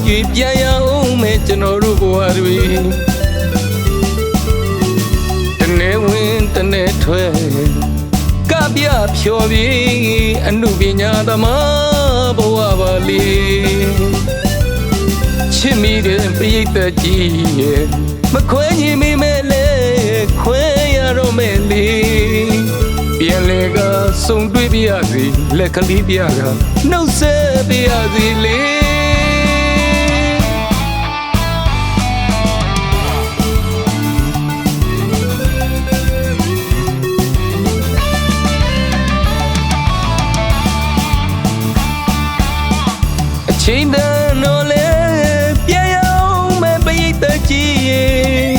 ကြွေပြန်ရအောင်မဲ့ကျွန်တော်တို့ဘဝတွေတနေ့ဝင်တနေ့ထွက်ကပြဖြော်ပြီးအမှုပညာသမားဘဝပါလေချစ်မိတဲ့ပရိသတ်ကြီးရဲ့မခွဲညီမိမဲ့လေခွဲရတော့မဲ့လေပြန်လေကဆုံတွေ့ပြရစီလက်ကလေးပြကနှုတ်ဆက်ပြရစီလေချိန်တန်တော့လေပြန်ရအောင်မဲ့ပရိသတ်ကြီးရဲ့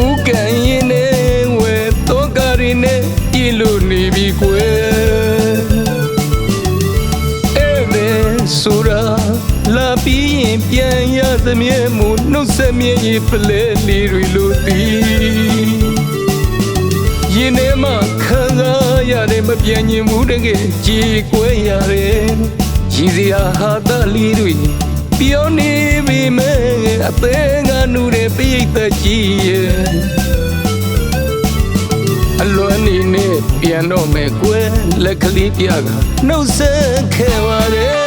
ဥကန်ရင်နဲ့ဝဲတော့ကရီနဲ့ပြေလို့နေပြီကွယ်အဲ့ဒါဆိုရာလာပြီးရင်ပြန်ရသမျှမို့နှုတ်ဆက်မြဲရေးပလဲလေးတွေလို့တည်ရင်ထဲမှာခံစားရတယ်မပြတ်ညင်ဘူးတကယ်ကြည်ကွဲရတယ်ရည်စရာဟာတလေးတွေပြောနေပြီမဲ့အသေးငါနူတဲ့ပိတ်သက်ကြီးရဲ့အလွန်နေနဲ့ပြန်တော့မဲ့ကွယ်လက်ကလေးပြကနှုတ်ဆက်ခဲ့ပါတယ်